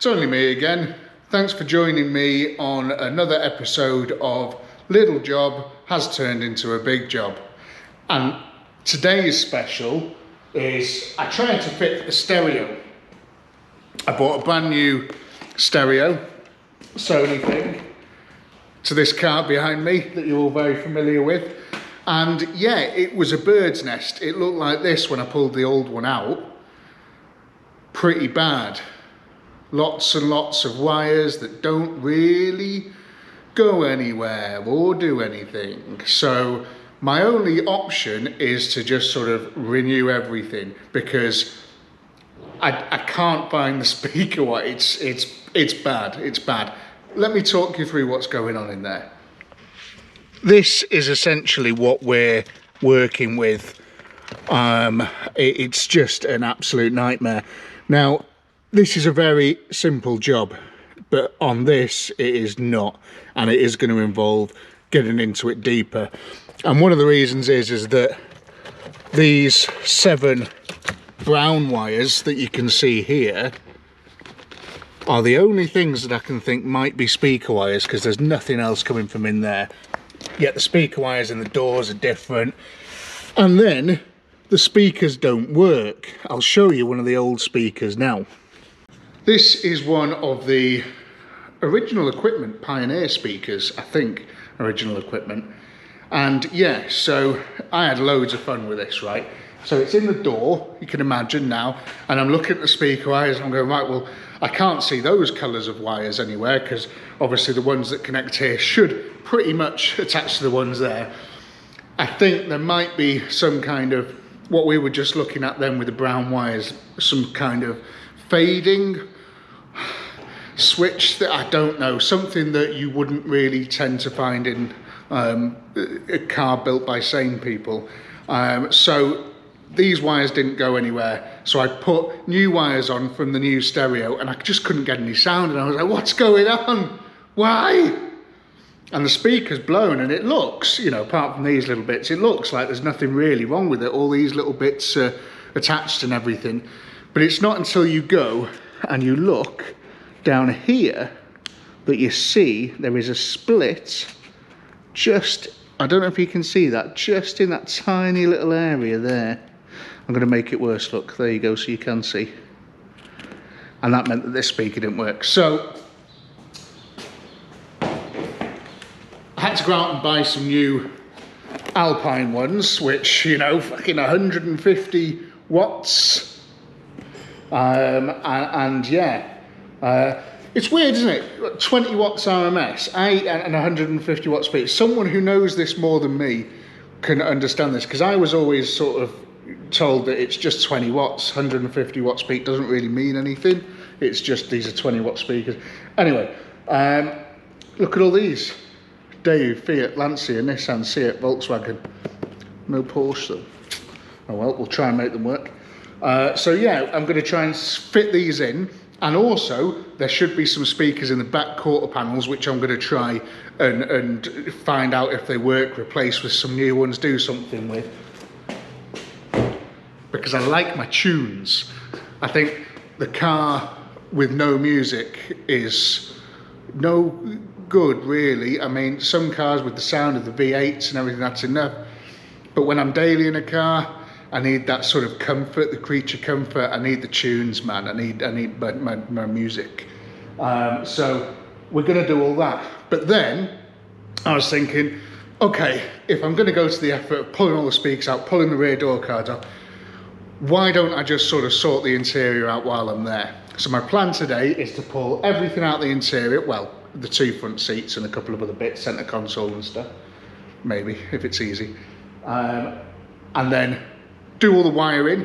It's only me again. Thanks for joining me on another episode of Little Job Has Turned Into a Big Job. And today's special is I tried to fit a stereo. I bought a brand new stereo, Sony thing, to this car behind me that you're all very familiar with. And yeah, it was a bird's nest. It looked like this when I pulled the old one out. Pretty bad. Lots and lots of wires that don't really go anywhere or do anything. So my only option is to just sort of renew everything, because I can't find the speaker wire. It's bad. It's bad. Let me talk you through what's going on in there. This is essentially what we're working with. It's just an absolute nightmare. Now, this is a very simple job, but on this it is not, and it is going to involve getting into it deeper. And one of the reasons is that these 7 brown wires that you can see here are the only things that I can think might be speaker wires, because there's nothing else coming from in there. Yet the speaker wires in the doors are different, and then the speakers don't work. I'll show you one of the old speakers now. This is one of the original equipment Pioneer speakers, I think, original equipment. And yeah, so I had loads of fun with this, right? So it's in the door, you can imagine now, and I'm looking at the speaker wires and I'm going, right, well, I can't see those colours of wires anywhere, because obviously the ones that connect here should pretty much attach to the ones there. I think there might be some kind of, what we were just looking at then with the brown wires, some kind of fading switch that I don't know, something that you wouldn't really tend to find in a car built by sane people. So these wires didn't go anywhere, so I put new wires on from the new stereo, and I just couldn't get any sound, and I was like, what's going on? Why? And the speaker's blown, and it looks, you know, apart from these little bits, it looks like there's nothing really wrong with it. All these little bits are attached and everything. But it's not until you go and you look down here that you see there is a split just, I don't know if you can see that, just in that tiny little area there. I'm going to make it worse, look, there you go, so you can see. And that meant that this speaker didn't work. So I had to go out and buy some new Alpine ones, which, you know, fucking 150 watts. And yeah, it's weird, isn't it? 20 watts RMS, and 150 watts peak. Someone who knows this more than me can understand this, because I was always sort of told that it's just 20 watts, 150 watts peak doesn't really mean anything. It's just these are 20 watt speakers. Anyway, look at all these. Daewoo, Fiat, Lancia, Nissan, Seat, Volkswagen. No Porsche though. Oh well, we'll try and make them work. So yeah, I'm going to try and fit these in, and also there should be some speakers in the back quarter panels which I'm going to try and find out if they work, replace with some new ones, do something with, because I like my tunes. I think the car with no music is no good really. I mean, some cars with the sound of the V8s and everything, that's enough, but when I'm daily in a car, I need that sort of comfort, the creature comfort. I need the tunes, man. I need my music. So we're going to do all that. But then I was thinking, okay, if I'm going to go to the effort of pulling all the speakers out, pulling the rear door cards off, why don't I just sort of sort the interior out while I'm there? So my plan today is to pull everything out the interior. Well, the 2 front seats and a couple of other bits, centre console and stuff. Maybe, if it's easy. And then do all the wiring,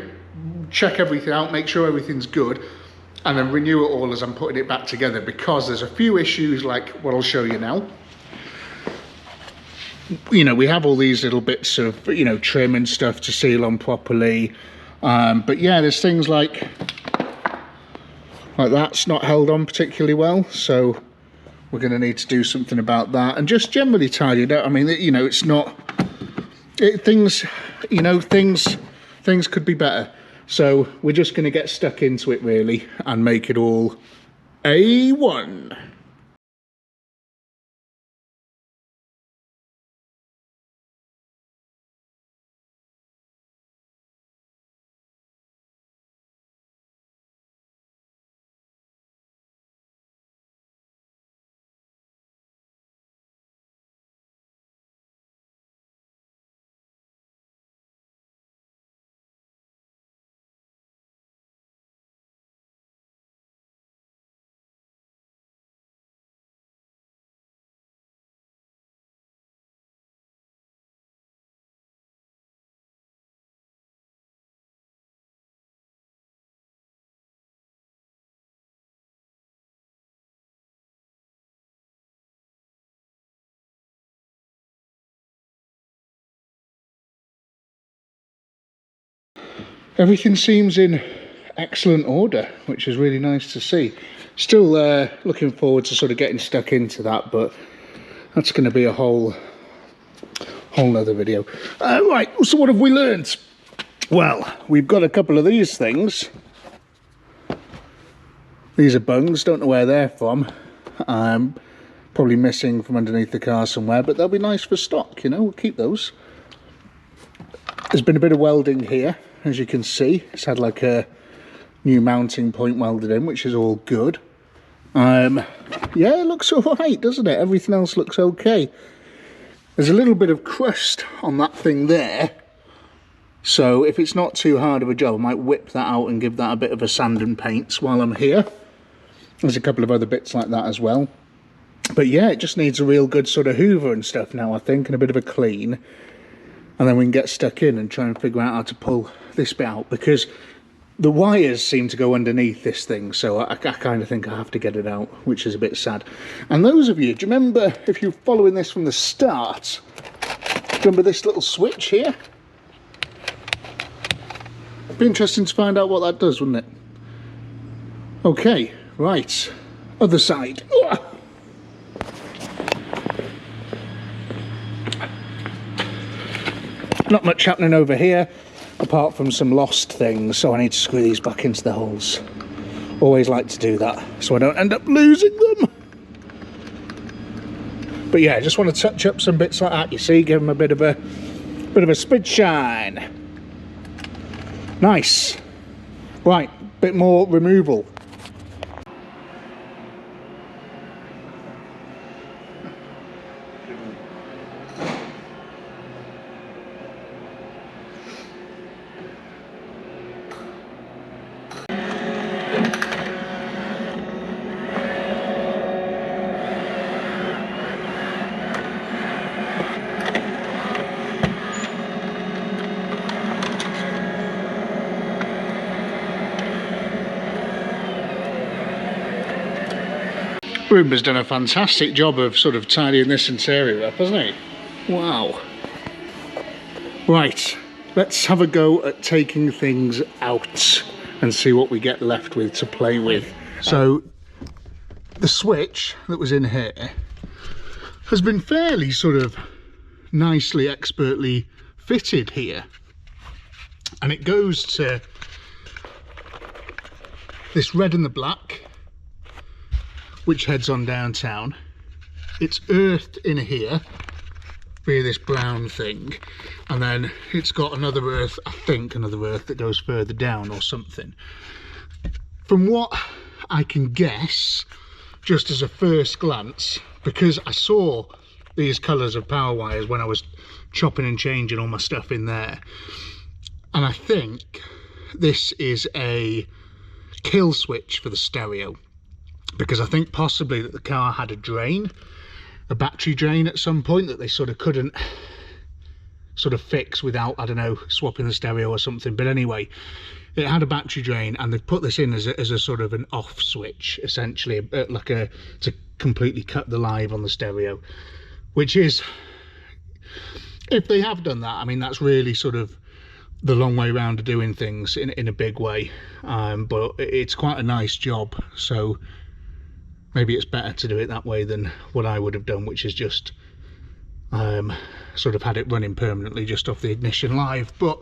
check everything out, make sure everything's good, and then renew it all as I'm putting it back together, because there's a few issues like what I'll show you now. You know, we have all these little bits of, you know, trim and stuff to seal on properly, but yeah, there's things like that's not held on particularly well, so we're going to need to do something about that, and just generally tidy it up. I mean, you know, it's not, things, you know, things could be better. So we're just going to get stuck into it really and make it all A1. Everything seems in excellent order, which is really nice to see. Still looking forward to sort of getting stuck into that, but that's going to be a whole nother video. Right, so what have we learned? Well, we've got a couple of these things. These are bungs, don't know where they're from. Probably missing from underneath the car somewhere, but they'll be nice for stock, you know, we'll keep those. There's been a bit of welding here, as you can see. It's had like a new mounting point welded in, which is all good. Yeah, it looks alright, doesn't it? Everything else looks okay. There's a little bit of crust on that thing there, so if it's not too hard of a job, I might whip that out and give that a bit of a sand and paint while I'm here. There's a couple of other bits like that as well. But yeah, it just needs a real good sort of hoover and stuff now, I think, and a bit of a clean. And then we can get stuck in and try and figure out how to pull this bit out, because the wires seem to go underneath this thing, so I kind of think I have to get it out, which is a bit sad. And those of you, do you remember, if you're following this from the start, remember this little switch here? Be interesting to find out what that does, wouldn't it? Okay, right, other side. Not much happening over here, apart from some lost things, so I need to screw these back into the holes. Always like to do that, so I don't end up losing them. But yeah, I just want to touch up some bits like that, you see, give them a bit of a spid shine. Nice. Right, bit more removal. Roomba's done a fantastic job of sort of tidying this interior up, hasn't he? Wow. Right, let's have a go at taking things out and see what we get left with to play with. So, the switch that was in here has been fairly sort of nicely, expertly fitted here. And it goes to this red and the black, which heads on downtown. It's earthed in here via this brown thing, and then it's got another earth, I think another earth that goes further down or something. From what I can guess, just as a first glance, because I saw these colours of power wires when I was chopping and changing all my stuff in there, and I think this is a kill switch for the stereo, because I think possibly that the car had a drain, a battery drain at some point that they sort of couldn't sort of fix without, I don't know, swapping the stereo or something. But anyway, it had a battery drain, and they put this in as a sort of an off switch, essentially, like to completely cut the live on the stereo, which is, if they have done that, I mean, that's really sort of the long way round of doing things in a big way, but it's quite a nice job. So maybe it's better to do it that way than what I would have done, which is just sort of had it running permanently just off the ignition live. But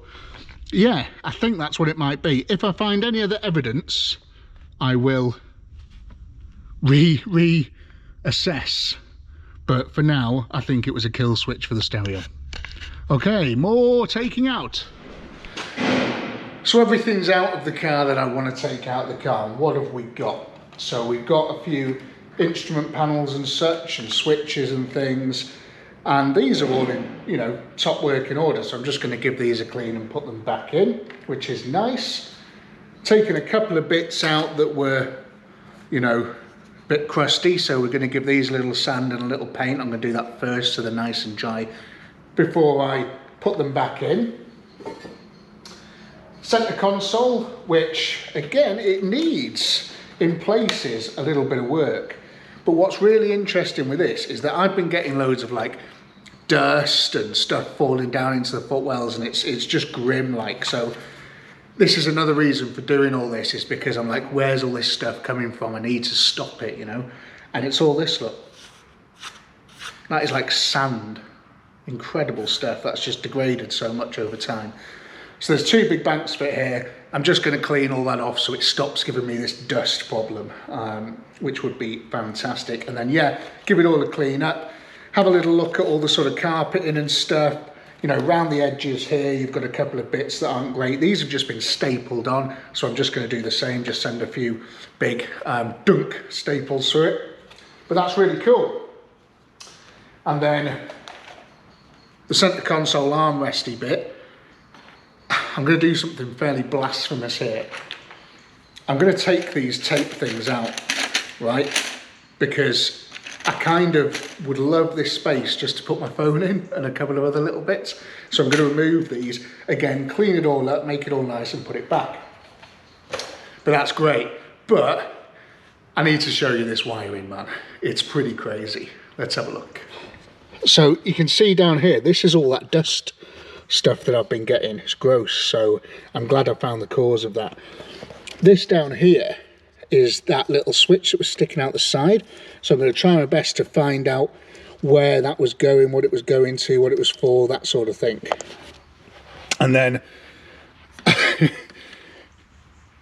yeah, I think that's what it might be. If I find any other evidence, I will reassess. But for now, I think it was a kill switch for the stereo. Okay, more taking out. So everything's out of the car that I want to take out of the car. What have we got? So we've got a few instrument panels and such, and switches and things. And these are all in, you know, top working order. So I'm just going to give these a clean and put them back in, which is nice. Taking a couple of bits out that were, you know, a bit crusty. So we're going to give these a little sand and a little paint. I'm going to do that first so they're nice and dry before I put them back in. Center console, which again, it needs in places a little bit of work. But what's really interesting with this is that I've been getting loads of like dust and stuff falling down into the footwells, and it's just grim like. So this is another reason for doing all this, is because I'm like, where's all this stuff coming from? I need to stop it, you know. And it's all this, look. That is like sand. Incredible stuff that's just degraded so much over time. So there's two big banks of it here. I'm just going to clean all that off so it stops giving me this dust problem, which would be fantastic. And then, yeah, give it all a clean up. Have a little look at all the sort of carpeting and stuff. You know, around the edges here, you've got a couple of bits that aren't great. These have just been stapled on, so I'm just going to do the same, just send a few big dunk staples through it. But that's really cool. And then the center console armresty bit. I'm going to do something fairly blasphemous here. I'm going to take these tape things out, right? Because I kind of would love this space just to put my phone in and a couple of other little bits. So I'm going to remove these, again, clean it all up, make it all nice and put it back. But that's great. But I need to show you this wiring, man. It's pretty crazy. Let's have a look. So you can see down here, this is all that dust stuff that I've been getting. It's gross, so I'm glad I found the cause of that. This down here is that little switch that was sticking out the side, so I'm going to try my best to find out where that was going, what it was going to, what it was for, that sort of thing. And then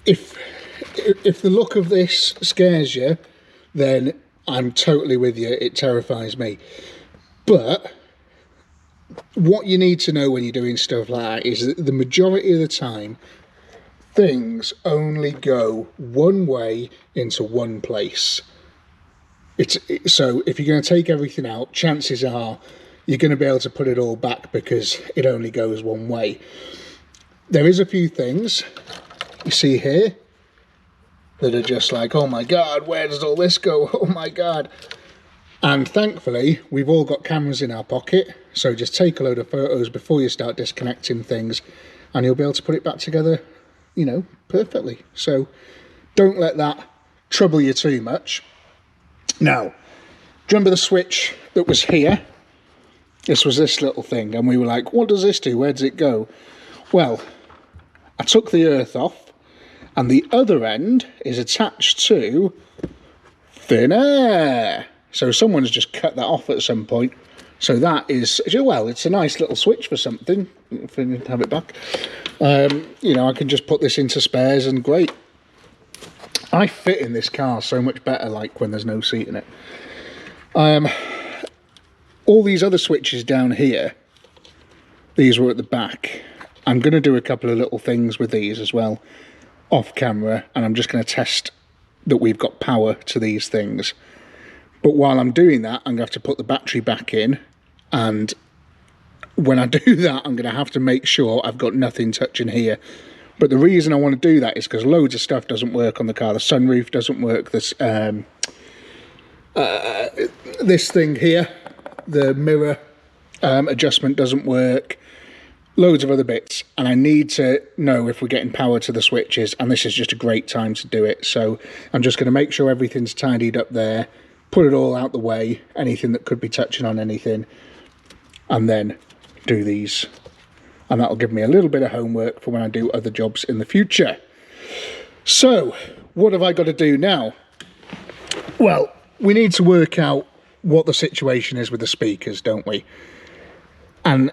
if the look of this scares you, then I'm totally with you. It terrifies me. But what you need to know when you're doing stuff like that is that the majority of the time, things only go one way into one place. So if you're going to take everything out, chances are you're going to be able to put it all back because it only goes one way. There is a few things you see here that are just like, oh my God, where does all this go? Oh my God. And thankfully, we've all got cameras in our pocket, so just take a load of photos before you start disconnecting things, and you'll be able to put it back together, you know, perfectly. So don't let that trouble you too much. Now, do you remember the switch that was here? This was this little thing, and we were like, what does this do? Where does it go? Well, I took the earth off, and the other end is attached to thin air. So someone's just cut that off at some point. So that is, well, it's a nice little switch for something, if I have it back. You know, I can just put this into spares and great. I fit in this car so much better, like when there's no seat in it. All these other switches down here, these were at the back. I'm going to do a couple of little things with these as well, off camera, and I'm just going to test that we've got power to these things. But while I'm doing that, I'm going to have to put the battery back in, and when I do that, I'm going to have to make sure I've got nothing touching here. But the reason I want to do that is because loads of stuff doesn't work on the car. The sunroof doesn't work. This thing here, the mirror adjustment doesn't work. Loads of other bits, and I need to know if we're getting power to the switches, and this is just a great time to do it. So I'm just going to make sure everything's tidied up there, put it all out the way, anything that could be touching on anything, and then do these. And that'll give me a little bit of homework for when I do other jobs in the future. So, what have I got to do now? Well, we need to work out what the situation is with the speakers, don't we? And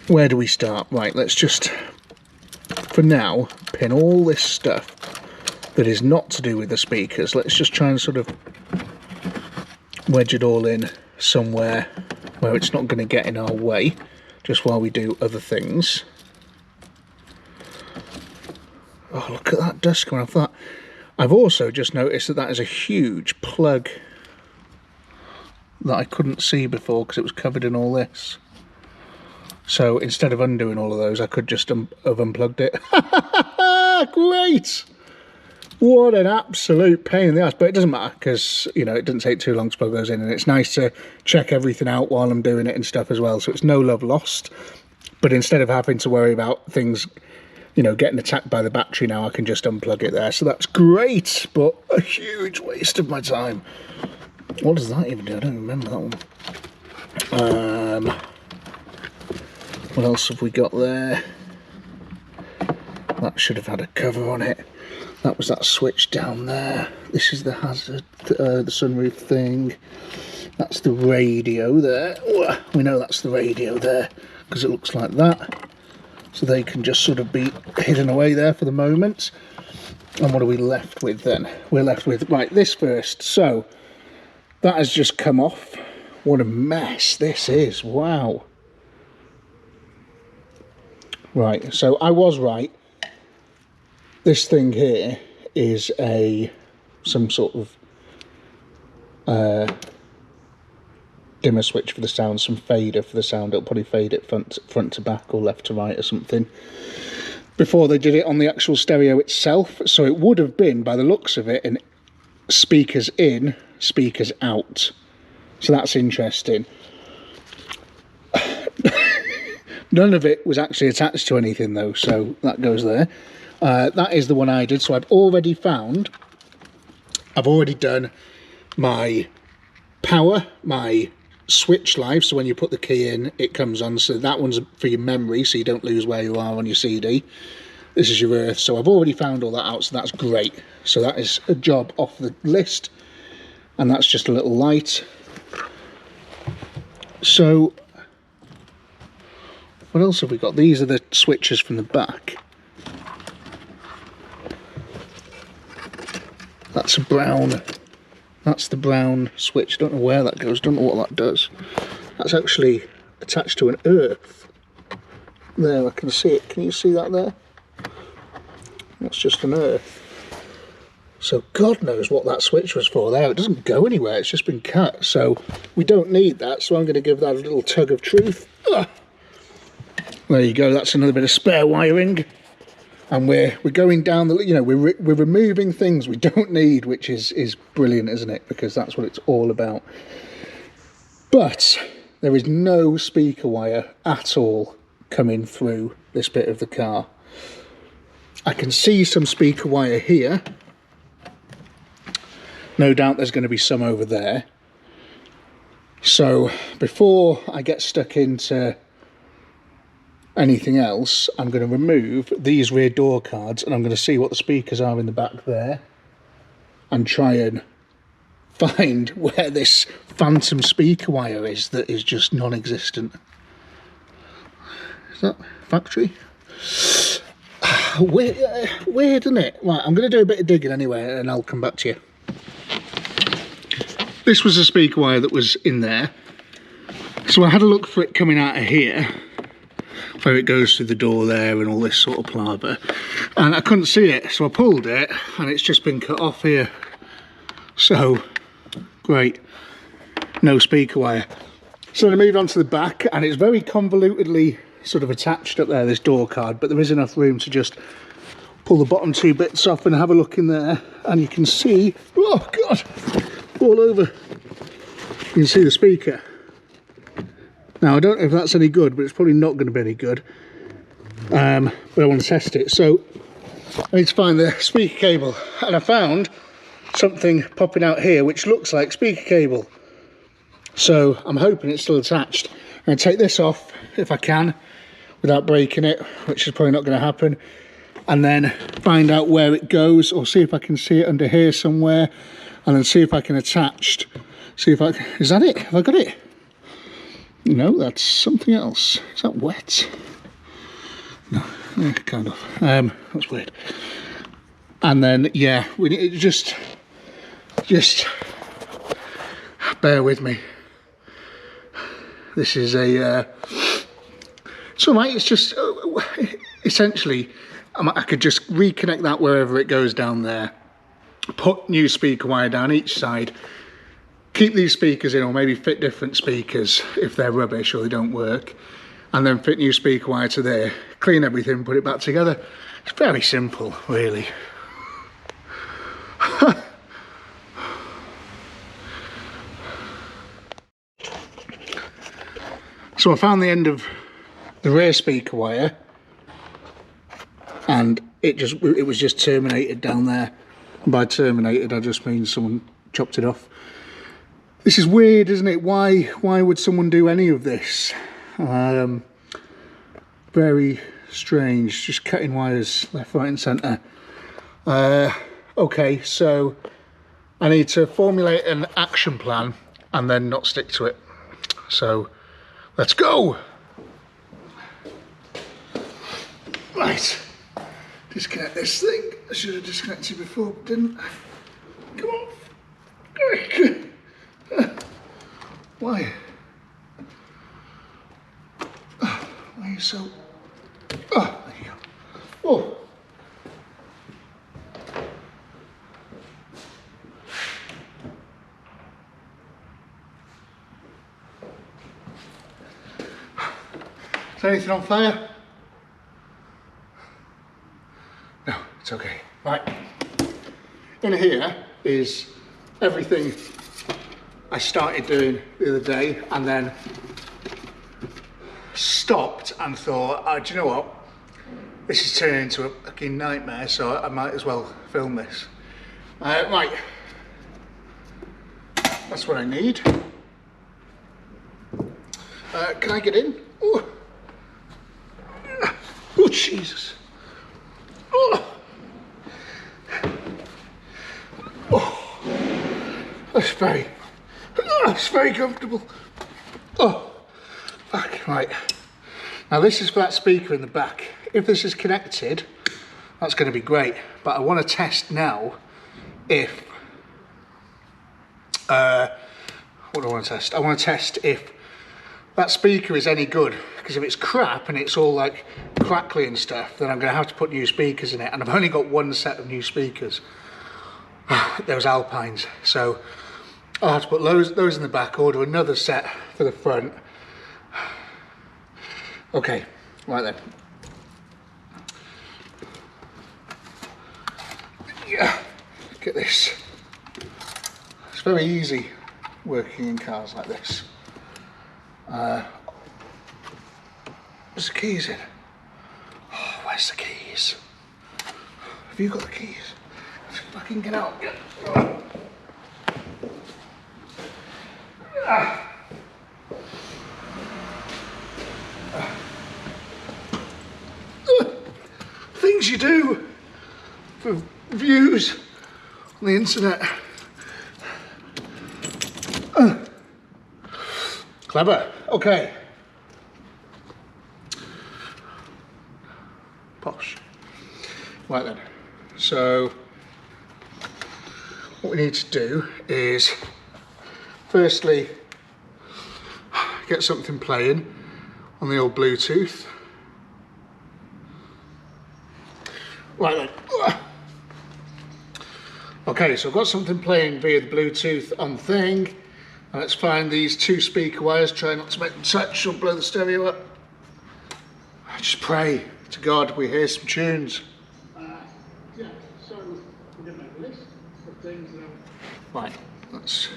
where do we start? Right, let's just, for now, pin all this stuff that is not to do with the speakers. Let's just try and sort of wedge it all in somewhere where it's not going to get in our way, just while we do other things. Oh, look at that dust coming off that. I've also just noticed that that is a huge plug that I couldn't see before because it was covered in all this. So instead of undoing all of those, I could just have unplugged it. Great! What an absolute pain in the ass, but it doesn't matter because, you know, it doesn't take too long to plug those in, and it's nice to check everything out while I'm doing it and stuff as well, so it's no love lost. But instead of having to worry about things, you know, getting attacked by the battery now, I can just unplug it there. So that's great, but a huge waste of my time. What does that even do? I don't remember that one. What else have we got there? That should have had a cover on it. That was that switch down there. This is the hazard, the sunroof thing. That's the radio there. We know that's the radio there because it looks like that. So they can just sort of be hidden away there for the moment. And what are we left with then? We're left with, right, this first. So that has just come off. What a mess this is. Wow. Right, so I was right. This thing here is some sort of dimmer switch for the sound, some fader for the sound. It'll probably fade it front to back or left to right or something. Before they did it on the actual stereo itself, so it would have been, by the looks of it, an speakers in, speakers out. So that's interesting. None of it was actually attached to anything though, so that goes there. That is the one I did. So I've already done my power, my switch live, so when you put the key in it comes on. So that one's for your memory, so you don't lose where you are on your CD. This is your earth, so I've already found all that out, so that's great. So that is a job off the list, and that's just a little light. So what else have we got? These are the switches from the back. That's a brown, that's the brown switch. Don't know where that goes, don't know what that does. That's actually attached to an earth. There, I can see it. Can you see that there? That's just an earth. So God knows what that switch was for there. It doesn't go anywhere, it's just been cut. So we don't need that, so I'm going to give that a little tug of truth. Ugh. There you go, that's another bit of spare wiring. And we're going down the, you know, we're removing things we don't need, which is brilliant, isn't it? Because that's what it's all about. But there is no speaker wire at all coming through this bit of the car. I can see some speaker wire here. No doubt there's going to be some over there. So before I get stuck into anything else, I'm going to remove these rear door cards, and I'm going to see what the speakers are in the back there and try and find where this phantom speaker wire is that is just non-existent. Is that factory? Weird, isn't it? Right, I'm going to do a bit of digging anyway and I'll come back to you. This was a speaker wire that was in there, so I had a look for it coming out of here, where it goes through the door there and all this sort of palaver, and I couldn't see it, so I pulled it and it's just been cut off here. So great, no speaker wire. So I moved on to the back, and it's very convolutedly sort of attached up there, this door card, but there is enough room to just pull the bottom two bits off and have a look in there, and you can see, oh God, all over, you can see the speaker. Now, I don't know if that's any good, but it's probably not going to be any good. But I want to test it. So I need to find the speaker cable. And I found something popping out here, which looks like speaker cable. So I'm hoping it's still attached. I'm going to take this off, if I can, without breaking it, which is probably not going to happen. And then find out where it goes, or see if I can see it under here somewhere. And then see if I can attach. See if I can, is that it? Have I got it? No, that's something else. Is that wet? No, yeah, kind of. That's weird. And then, yeah, we need just bear with me. This is a, so mate, it's just, essentially, I could just reconnect that wherever it goes down there, put new speaker wire down each side, keep these speakers in, or maybe fit different speakers if they're rubbish or they don't work, and then fit new speaker wire to there, clean everything, put it back together. It's very simple, really. So I found the end of the rear speaker wire, and it was just terminated down there. And by terminated, I just mean someone chopped it off. This is weird, isn't it? Why would someone do any of this? Very strange, just cutting wires left, right and centre. Okay, so I need to formulate an action plan and then not stick to it. So let's go. Right, disconnect this thing. I should have disconnected before, but didn't. Come on. Why? Oh, why are you so... Oh, there you go. Oh. Is there anything on fire? No, it's okay. Right. In here is everything I started doing the other day and then stopped and thought, oh, do you know what? This is turning into a fucking nightmare, so I might as well film this. Right. That's what I need. Can I get in? Oh, oh Jesus. Oh. Oh. That's very comfortable. Oh, fuck, right. Now this is for that speaker in the back. If this is connected, that's going to be great. But I want to test now if, what do I want to test? I want to test if that speaker is any good. Because if it's crap and it's all like crackly and stuff, then I'm going to have to put new speakers in it. And I've only got one set of new speakers. Those Alpines. So I'll have to put those in the back, order another set for the front. Okay, right then. Yeah, look at this. It's very easy working in cars like this. Where's the keys in? Oh, where's the keys? Have you got the keys? Fucking get out. Things you do for views on the internet. Clever. Okay. Posh. Right then. So what we need to do is firstly get something playing on the old Bluetooth. Right then. Okay, so I've got something playing via the Bluetooth on thing. And let's find these two speaker wires, try not to make them touch or blow the stereo up. I just pray to God we hear some tunes. Yeah, so we're going to make a list of things now. Right, let's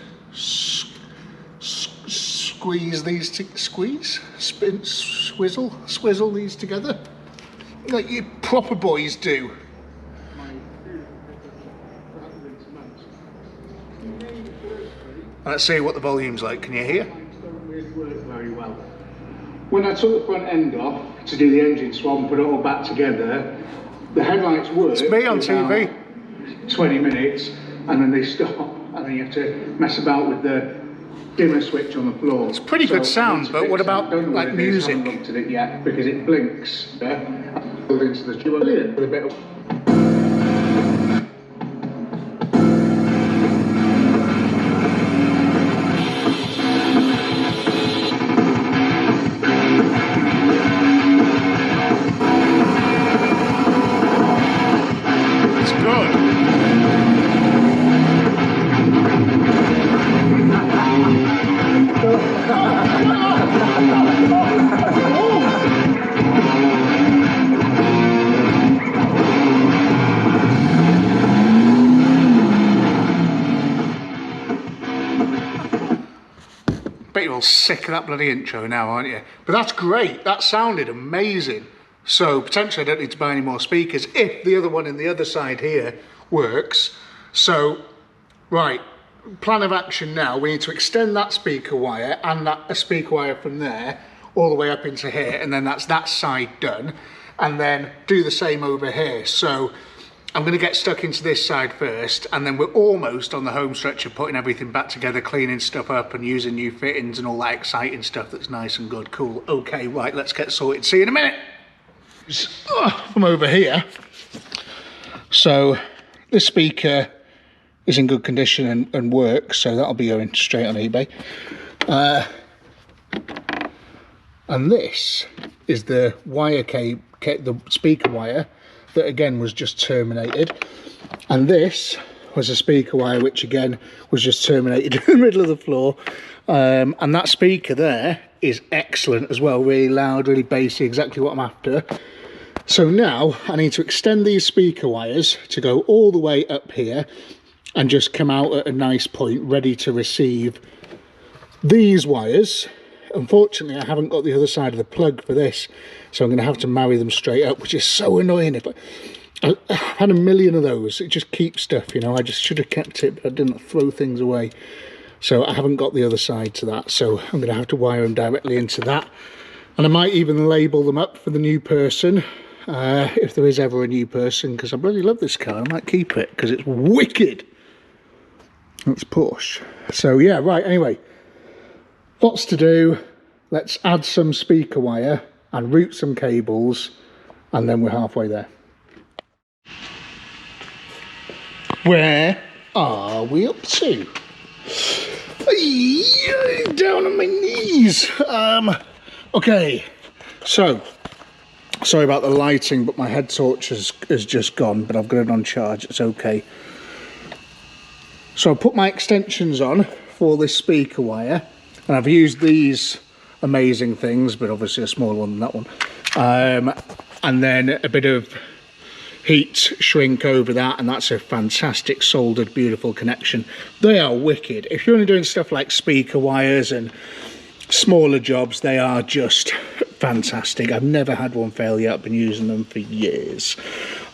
squeeze these, swizzle these together, like you proper boys do. Let's see what the volume's like. Can you hear? Don't really work very well. When I took the front end off to do the engine swap and put it all back together, the headlights work. It's me on TV. 20 minutes, and then they stop, and then you have to mess about with the dimmer switch on the floor. It's pretty good sound, but what about like music? I haven't looked at it yet because it blinks. Yeah, built into the with a bit of. Bet you're all sick of that bloody intro now, aren't you? But that's great. That sounded amazing. So potentially I don't need to buy any more speakers if the other one in the other side here works. So, right, plan of action now. We need to extend that speaker wire and a speaker wire from there all the way up into here, and then that's that side done. And then do the same over here. So I'm going to get stuck into this side first, and then we're almost on the home stretch of putting everything back together, cleaning stuff up and using new fittings and all that exciting stuff that's nice and good. Cool. Okay, right, let's get sorted. See you in a minute. From over here. So this speaker is in good condition and works, so that'll be going straight on eBay. And this is the wire cable, the speaker wire that again was just terminated, and this was a speaker wire which again was just terminated in the middle of the floor. And that speaker there is excellent as well, really loud, really bassy, exactly what I'm after. So now I need to extend these speaker wires to go all the way up here and just come out at a nice point ready to receive these wires. Unfortunately, I haven't got the other side of the plug for this, so I'm going to have to marry them straight up, which is so annoying. I've had a million of those. It just keeps stuff, you know. I just should have kept it, but I didn't throw things away. So I haven't got the other side to that, so I'm going to have to wire them directly into that. And I might even label them up for the new person, if there is ever a new person, because I really love this car. I might keep it, because it's wicked. It's Porsche. So yeah, right, anyway. Lots to do. Let's add some speaker wire and route some cables, and then we're halfway there. Where are we up to? Down on my knees. Okay, so sorry about the lighting, but my head torch has just gone, but I've got it on charge. It's okay. So I put my extensions on for this speaker wire. And I've used these amazing things, but obviously a smaller one than that one. And then a bit of heat shrink over that, and that's a fantastic soldered, beautiful connection. They are wicked. If you're only doing stuff like speaker wires and smaller jobs, they are just fantastic. I've never had one fail yet. I've been using them for years.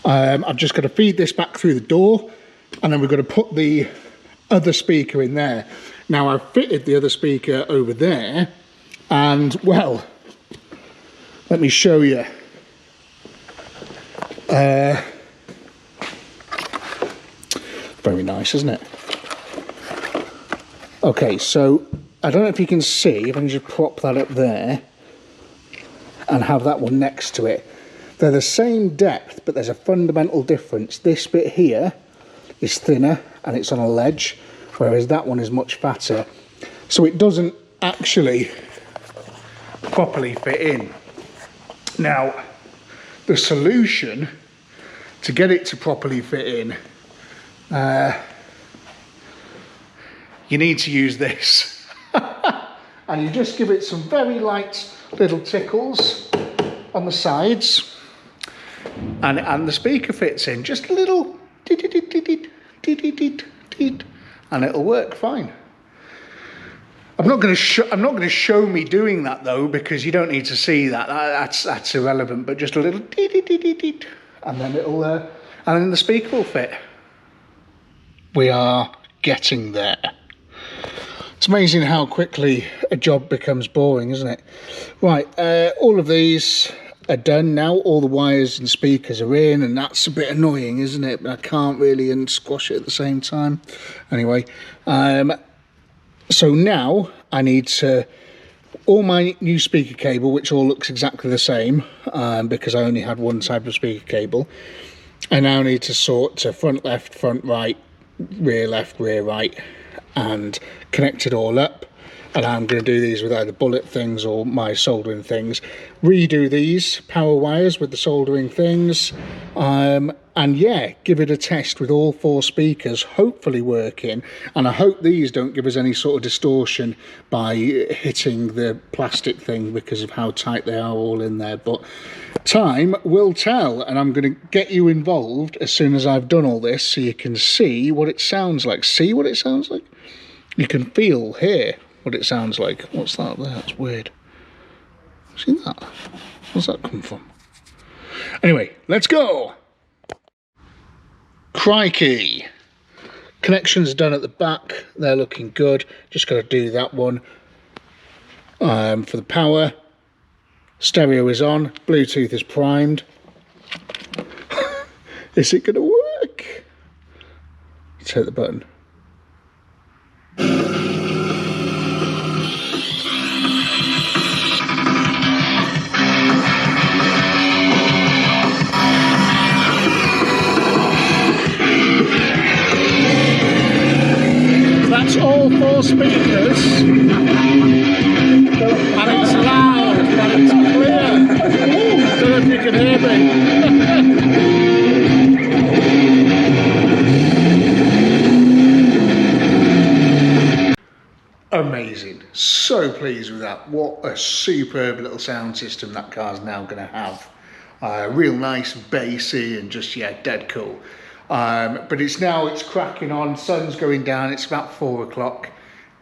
I've just got to feed this back through the door, and then we've got to put the other speaker in there. Now I've fitted the other speaker over there, and well, let me show you. Very nice, isn't it? Okay, so I don't know if you can see, if I can just prop that up there and have that one next to it. They're the same depth, but there's a fundamental difference. This bit here is thinner and it's on a ledge, whereas that one is much fatter. So it doesn't actually properly fit in. Now, the solution to get it to properly fit in, you need to use this. And you just give it some very light little tickles on the sides, and the speaker fits in, just a little, and it'll work fine. I'm not going to show me doing that though, because you don't need to see that. That's irrelevant. But just a little, and then it'll, and then the speaker will fit. We are getting there. It's amazing how quickly a job becomes boring, isn't it? Right, all of these are done now. All the wires and speakers are in, and that's a bit annoying, isn't it? But I can't really unsquash it at the same time. Anyway, so now I need to, all my new speaker cable, which all looks exactly the same, because I only had one type of speaker cable. I now need to sort to front left, front right, left, rear right, and connect it all up. And I'm going to do these with either bullet things or my soldering things. Redo these power wires with the soldering things. And yeah, give it a test with all 4 speakers, hopefully working. And I hope these don't give us any sort of distortion by hitting the plastic thing because of how tight they are all in there. But time will tell, and I'm going to get you involved as soon as I've done all this so you can see what it sounds like. See what it sounds like? You can feel here what what it sounds like. What's that there? That's weird. See that? Where's that come from? Anyway, let's go. Crikey. Connections done at the back. They're looking good. Just got to do that one. For the power. Stereo is on. Bluetooth is primed. Is it going to work? Let's hit the button. That's all 4 speakers, and it's loud and it's clear. I don't know if you can hear me. Amazing, so pleased with that. What a superb little sound system that car's now going to have. Real nice, bassy, and just, yeah, dead cool. But it's cracking on, sun's going down, it's about 4 o'clock.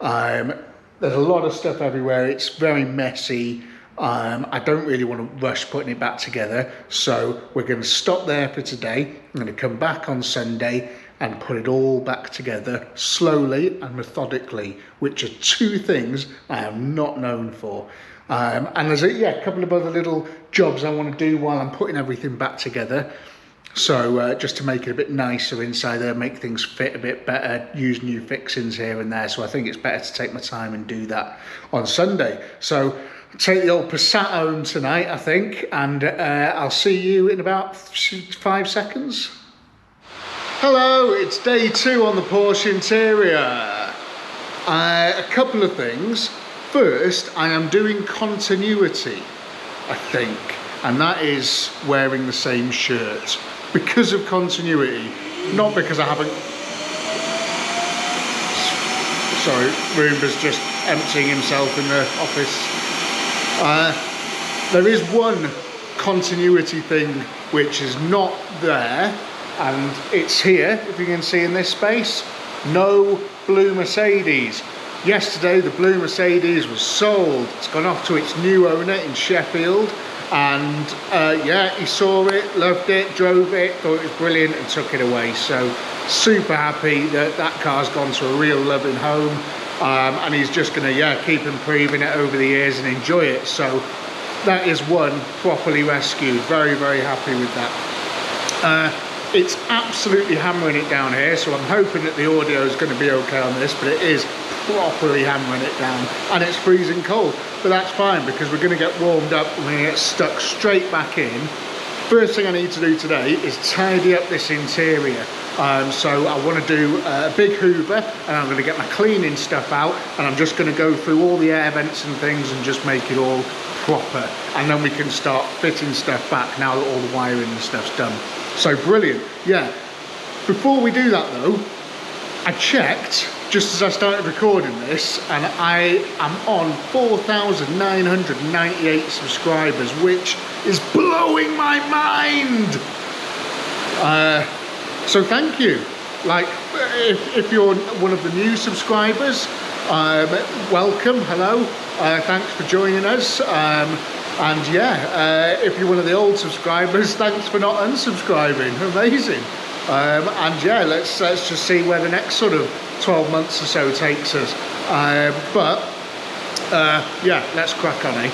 There's a lot of stuff everywhere, it's very messy. I don't really want to rush putting it back together, so we're going to stop there for today. I'm going to come back on Sunday and put it all back together slowly and methodically, which are 2 things I am not known for. And there's a couple of other little jobs I want to do while I'm putting everything back together. So just to make it a bit nicer inside there, make things fit a bit better, use new fixings here and there. So I think it's better to take my time and do that on Sunday. So take the old Passat home tonight, I think, and I'll see you in about 5 seconds. Hello, it's day 2 on the Porsche interior. A couple of things. First, I am doing continuity, I think, and that is wearing the same shirt. Because of continuity, not because I haven't... Sorry, Roomba's just emptying himself in the office. There is one continuity thing which is not there, and it's here, if you can see in this space. No blue Mercedes. Yesterday the blue Mercedes was sold. It's gone off to its new owner in Sheffield, and yeah, he saw it, loved it, drove it, thought it was brilliant and took it away. So super happy that that car's gone to a real loving home, and he's just gonna keep improving it over the years and enjoy it. So that is one properly rescued. Very, very happy with that. It's absolutely hammering it down here, so I'm hoping that the audio is going to be okay on this, but it is properly hammering it down, and it's freezing cold, but that's fine because we're going to get warmed up and we're going to get stuck straight back in. First thing I need to do today is tidy up this interior. So I want to do a big hoover, and I'm going to get my cleaning stuff out, and I'm just going to go through all the air vents and things and just make it all proper, and then we can start fitting stuff back now that all the wiring and stuff's done. So brilliant. Yeah, before we do that though, I checked just as I started recording this, and I am on 4,998 subscribers, which is blowing my mind. So thank you. Like, if you're one of the new subscribers, welcome, hello, thanks for joining us. And yeah, if you're one of the old subscribers, thanks for not unsubscribing. Amazing. And yeah, let's just see where the next sort of 12 months or so takes us. Yeah, let's crack on, eh?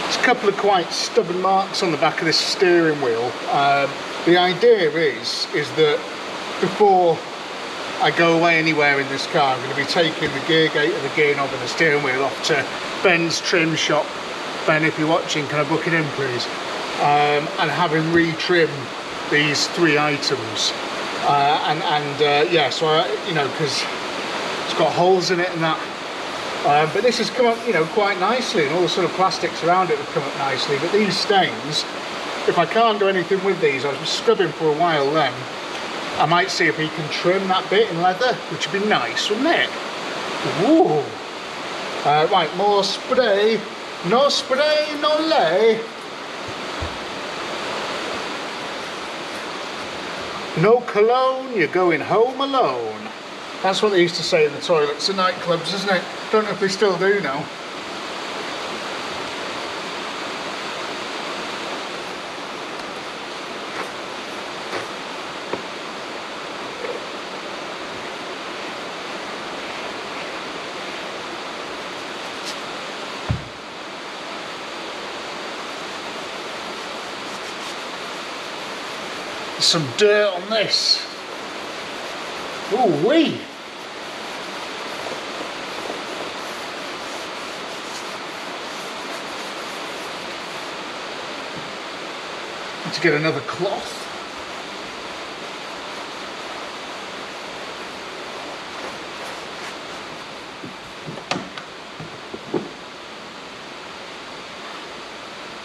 There's a couple of quite stubborn marks on the back of this steering wheel. The idea is that before I go away anywhere in this car, I'm going to be taking the gear gate and the gear knob and the steering wheel off to Ben's trim shop. Ben, if you're watching, can I book it in please? And having re-trim these 3 items. Yeah, so you know, because it's got holes in it and that. But this has come up, you know, quite nicely, and all the sort of plastics around it have come up nicely. But these stains, if I can't do anything with these, I was scrubbing for a while then, I might see if he can trim that bit in leather, which would be nice, wouldn't it? Ooh. Right, more spray. No spray, no lay. No cologne, you're going home alone. That's what they used to say in the toilets in nightclubs, isn't it? Don't know if they still do now. There's some dirt on this. Ooh wee! Need to get another cloth.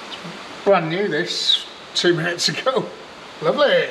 It's brand new, this, 2 minutes ago. Lovely.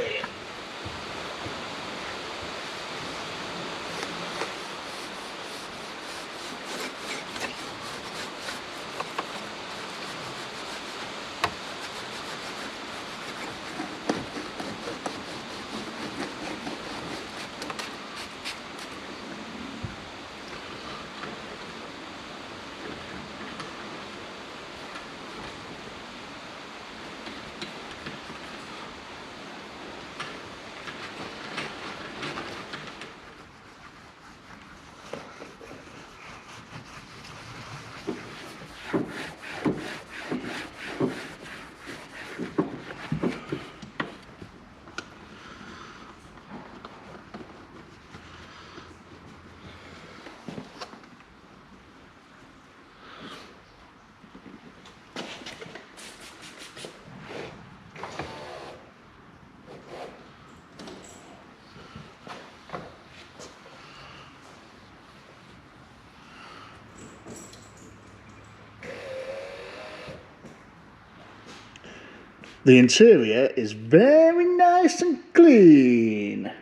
The interior is very nice and clean. I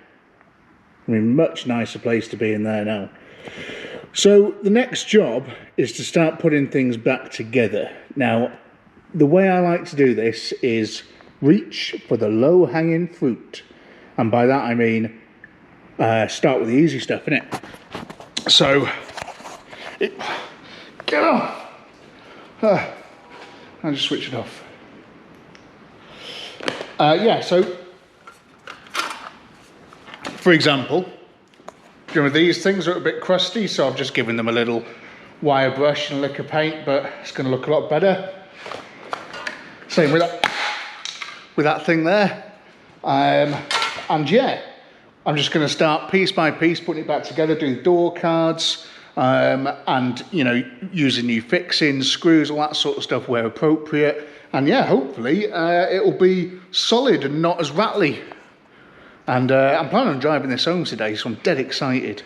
mean, much nicer place to be in there now. So the next job is to start putting things back together. Now, the way I like to do this is reach for the low-hanging fruit. And by that I mean start with the easy stuff, innit? So, get off! I'll just switch it off. Yeah, so, for example, you know, these things are a bit crusty, so I've just given them a little wire brush and a lick of paint, but it's going to look a lot better. Same with that thing there. And yeah, I'm just going to start piece by piece, putting it back together, doing door cards, and, you know, using new fixings, screws, all that sort of stuff where appropriate. And yeah, hopefully it'll be solid and not as rattly. And I'm planning on driving this home today, so I'm dead excited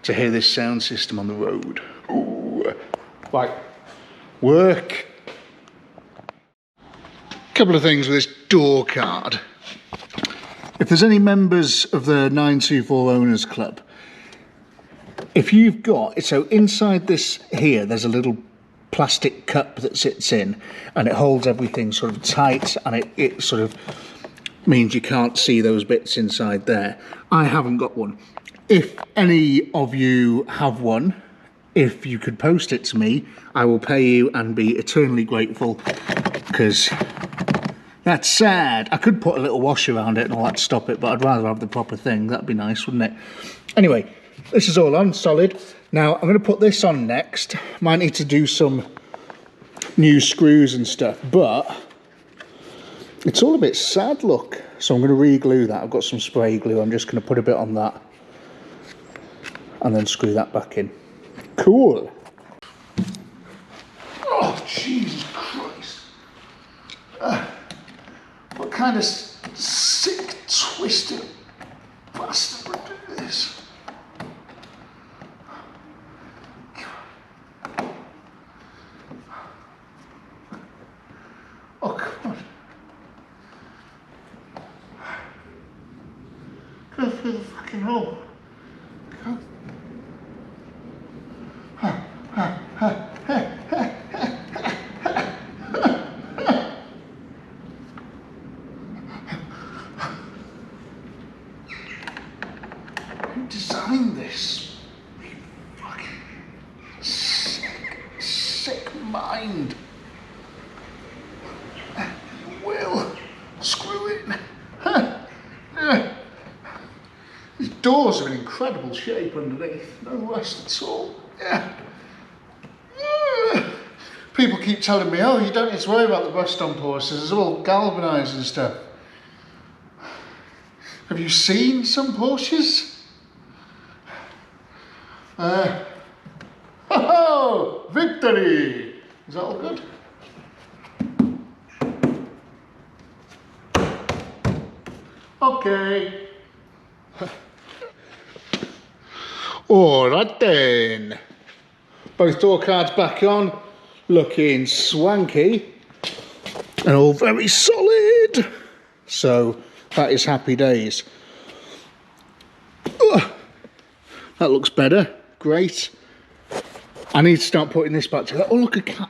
to hear this sound system on the road. Ooh. Right, work. Couple of things with this door card. If there's any members of the 924 Owners Club, if you've got, so inside this here, there's a little plastic cup that sits in, and it holds everything sort of tight, and it sort of means you can't see those bits inside there. I haven't got one. If any of you have one, if you could post it to me, I will pay you and be eternally grateful, because That's sad. I could put a little wash around it and all that to stop it, but I'd rather have the proper thing. That'd be nice, wouldn't it? Anyway, this is all on, solid. Now, I'm going to put this on next. Might need to do some new screws and stuff, but it's all a bit sad, look. So I'm going to re-glue that. I've got some spray glue. I'm just going to put a bit on that and then screw that back in. Cool. Oh, Jesus Christ. What kind of sick, twisted bastard would do this? Oh, come on. Go through the fucking hole. Go. Who designed this? You fucking sick mind. Will screw it. These doors are in incredible shape underneath. No rust at all. Yeah. People keep telling me, oh, you don't need to worry about the rust on Porsches, it's all galvanised and stuff. Have you seen some Porsches? Oh, victory! Is that all good? Okay. Alright then. Both door cards back on, looking swanky and all very solid. So that is happy days. That looks better. Great. I need to start putting this back together. Oh, look, a cat.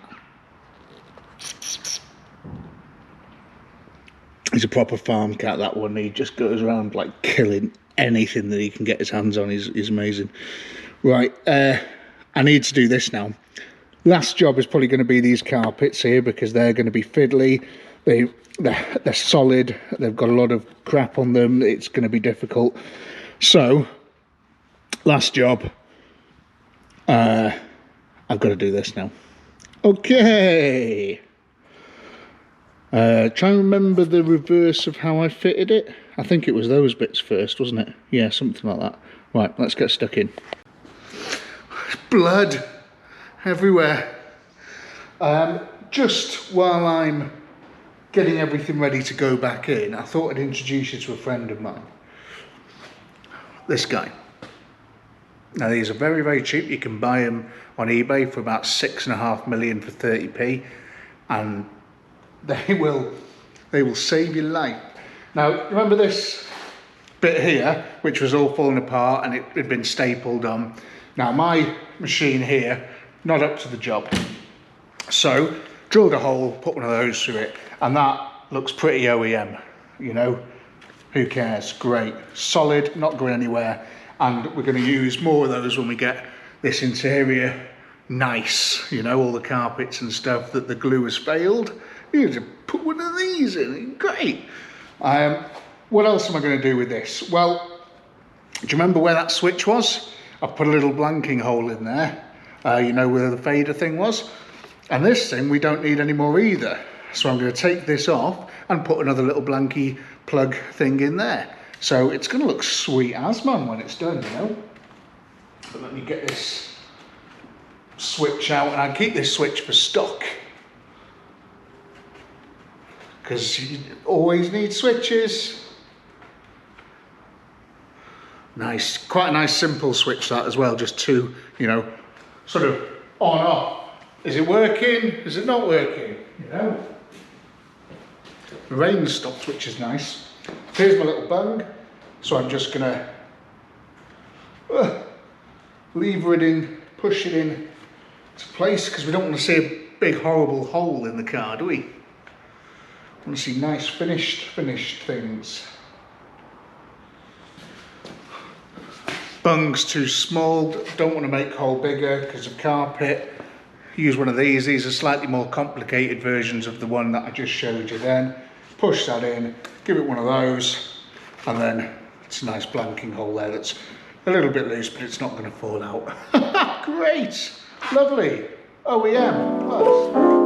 He's a proper farm cat, that one. He just goes around like killing anything that he can get his hands on. He's amazing. Right, I need to do this now. Last job is probably going to be these carpets here because they're going to be fiddly. They're solid. They've got a lot of crap on them. It's going to be difficult. So, last job. I've got to do this now. Okay. Try and remember the reverse of how I fitted it. I think it was those bits first, wasn't it? Yeah, something like that. Right, let's get stuck in. Blood everywhere. Just while I'm getting everything ready to go back in, I thought I'd introduce you to a friend of mine. This guy. Now these are very, very cheap. You can buy them on eBay for about 6.5 million for 30p, and they will save your life. Now remember this bit here, which was all falling apart and it had been stapled on. Now my machine here, not up to the job. So drilled a hole, put one of those through it, and that looks pretty OEM, you know. Who cares? Great, solid, not going anywhere. And we're going to use more of those when we get this interior nice, you know, all the carpets and stuff that the glue has failed. You need to put one of these in, great. What else am I going to do with this? Well, do you remember where that switch was? I've put a little blanking hole in there, you know, where the fader thing was. And this thing we don't need anymore either. So I'm going to take this off and put another little blanky plug thing in there. So it's going to look sweet as man when it's done, you know. But let me get this switch out, and I keep this switch for stock, because you always need switches. Nice, quite a nice simple switch that as well, just two, you know, sort of on off. Is it working? Is it not working? You know. The rain stopped, which is nice. Here's my little bung, so I'm just gonna lever it in, push it in to place, because we don't want to see a big horrible hole in the car, do we? We want to see nice finished things. Bung's too small, don't want to make hole bigger because of carpet. Use one of these. These are slightly more complicated versions of the one that I just showed you then. push that in, give it one of those, and then it's a nice blanking hole there that's a little bit loose, but it's not going to fall out. Great, lovely, OEM plus.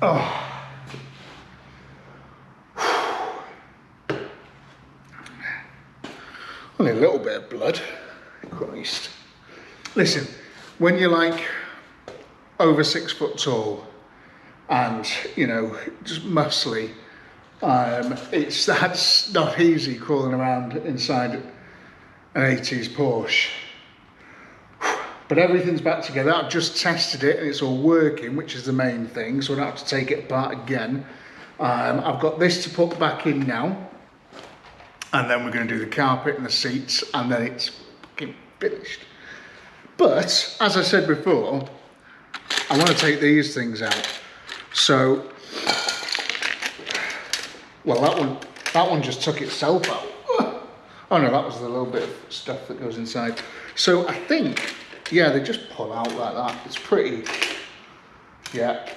Oh. Only a little bit of blood. Christ. Listen, when you're like over 6 foot tall and, you know, just muscly, that's not easy crawling around inside an 80s Porsche. But everything's back together. I've just tested it and it's all working, which is the main thing, so I don't have to take it apart again. I've got this to put back in now, and then we're going to do the carpet and the seats, and then it's fucking finished. But as I said before, I want to take these things out. So, well, that one just took itself out. Oh no, that was the little bit of stuff that goes inside. So I think, yeah, they just pull out like that. It's pretty, yeah.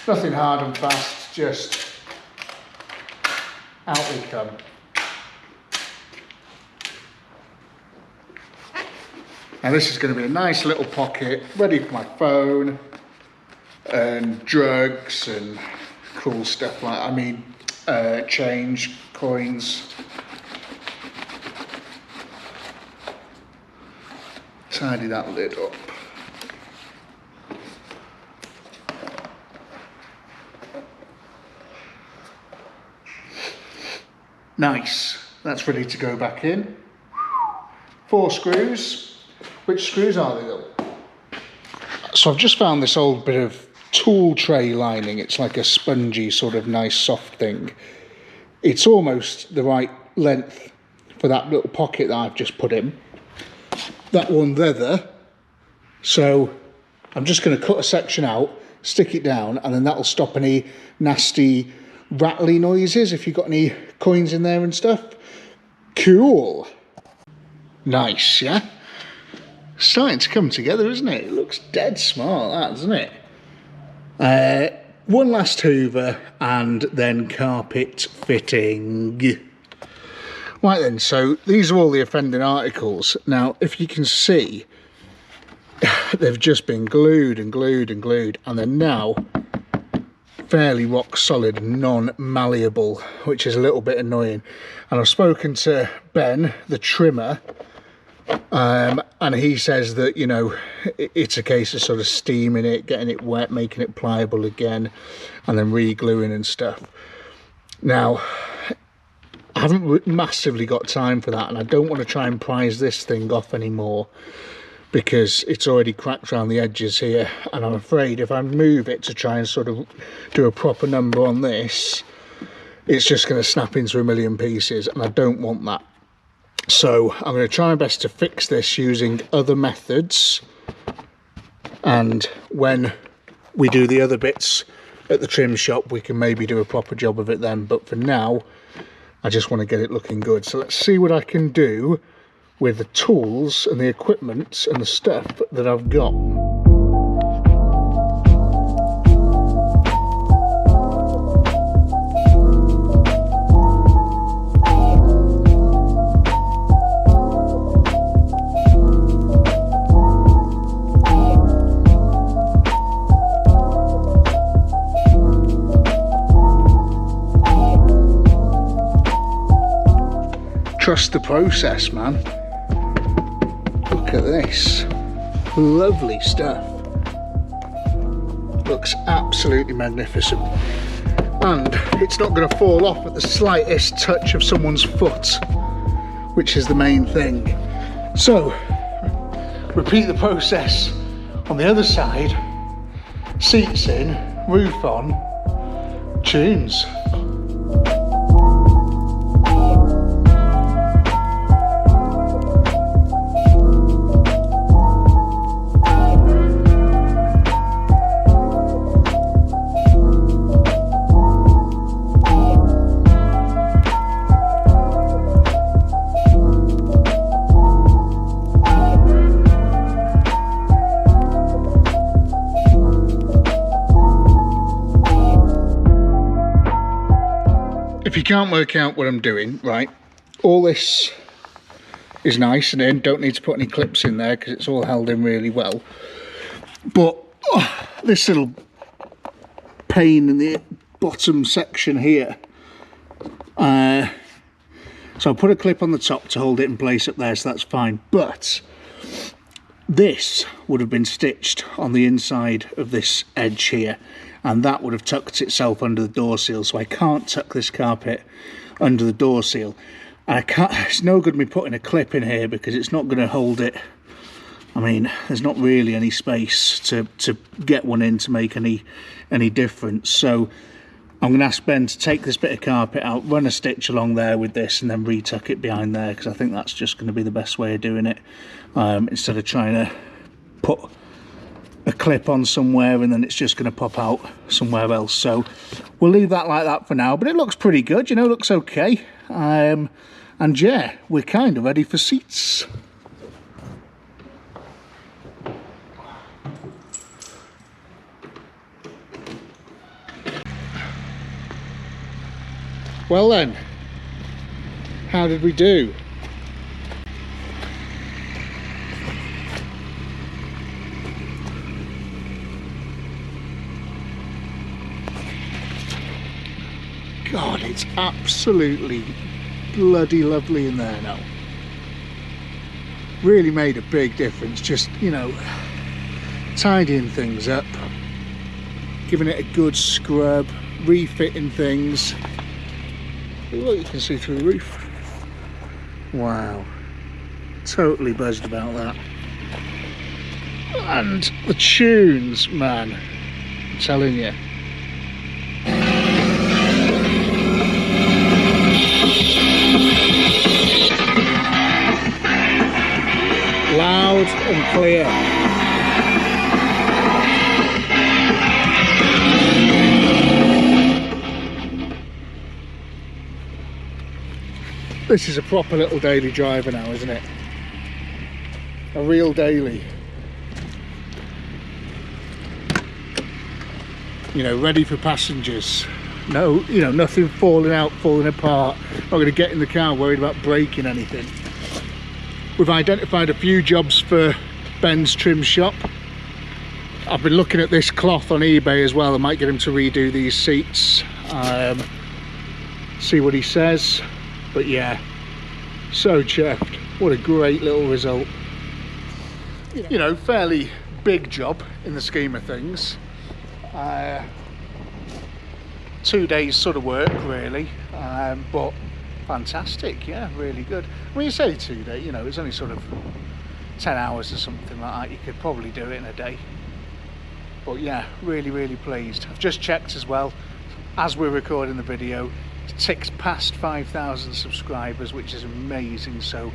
Nothing hard and fast, just out they come. Now this is going to be a nice little pocket, ready for my phone and drugs and cool stuff like, I mean, change, coins. Tidy that lid up. Nice, that's ready to go back in. 4 screws. Which screws are they though? So I've just found this old bit of tool tray lining. It's like a spongy sort of nice soft thing. It's almost the right length for that little pocket that I've just put in. That one leather. So I'm just going to cut a section out, stick it down, and then that'll stop any nasty rattly noises if you've got any coins in there and stuff. Cool. Nice, yeah? Starting to come together, isn't it? It looks dead smart, that, doesn't it? One last hoover and then carpet fitting. Right then, so these are all the offending articles. Now, if you can see, they've just been glued and glued and glued, and they're now fairly rock solid and non-malleable, which is a little bit annoying. And I've spoken to Ben, the trimmer, and he says that, you know, it's a case of sort of steaming it, getting it wet, making it pliable again, and then re-gluing and stuff. Now, I haven't massively got time for that, and I don't want to try and prise this thing off anymore because it's already cracked around the edges here, and I'm afraid if I move it to try and sort of do a proper number on this, it's just going to snap into a million pieces, and I don't want that. So I'm going to try my best to fix this using other methods, and when we do the other bits at the trim shop we can maybe do a proper job of it then, but for now I just want to get it looking good. So let's see what I can do with the tools and the equipment and the stuff that I've got. Trust the process, man. Look at this. Lovely stuff. Looks absolutely magnificent. And it's not going to fall off at the slightest touch of someone's foot, which is the main thing. So, repeat the process on the other side. Seats in, roof on, tunes. If you can't work out what I'm doing, right, all this is nice and in, don't need to put any clips in there because it's all held in really well. But this little pane in the bottom section here, so I'll put a clip on the top to hold it in place up there, so that's fine. But this would have been stitched on the inside of this edge here, and that would have tucked itself under the door seal, so I can't tuck this carpet under the door seal. I can't, it's no good me putting a clip in here because it's not going to hold it. I mean, there's not really any space to get one in to make any difference. So I'm going to ask Ben to take this bit of carpet out, run a stitch along there with this, and then retuck it behind there, because I think that's just going to be the best way of doing it, instead of trying to put a clip on somewhere and then it's just going to pop out somewhere else. So we'll leave that like that for now, but it looks pretty good, you know, looks okay. And yeah, we're kind of ready for seats. Well then, how did we do? God, it's absolutely bloody lovely in there now. Really made a big difference, just, you know, tidying things up, giving it a good scrub, refitting things. Look, you can see through the roof. Wow, totally buzzed about that. And the tunes, man, I'm telling you. Loud and clear. This is a proper little daily driver now, isn't it? A real daily. You know, ready for passengers. No, you know, nothing falling out, falling apart. Not going to get in the car worried about breaking anything. We've identified a few jobs for Ben's trim shop. I've been looking at this cloth on eBay as well. I might get him to redo these seats. See what he says. But yeah, so chuffed. What a great little result. You know, fairly big job in the scheme of things. 2 days sort of work really, but fantastic, yeah, really good. When you say 2 days, you know, it's only sort of 10 hours or something like that. You could probably do it in a day. But yeah, really pleased. I've just checked as well, as we're recording the video, it ticks past 5,000 subscribers, which is amazing, so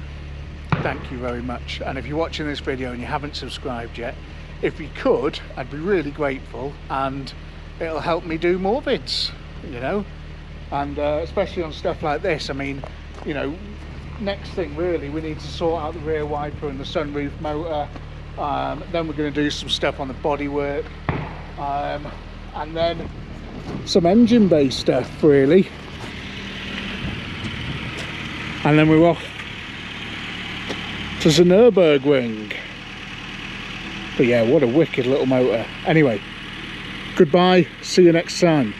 thank you very much. And if you're watching this video and you haven't subscribed yet, if you could, I'd be really grateful, and it'll help me do more vids, you know, and especially on stuff like this. I mean, you know, next thing really, we need to sort out the rear wiper and the sunroof motor. Then we're going to do some stuff on the bodywork, and then some engine bay stuff really, and then we're off to the Nürburgring. But yeah, what a wicked little motor. Anyway, goodbye, see you next time.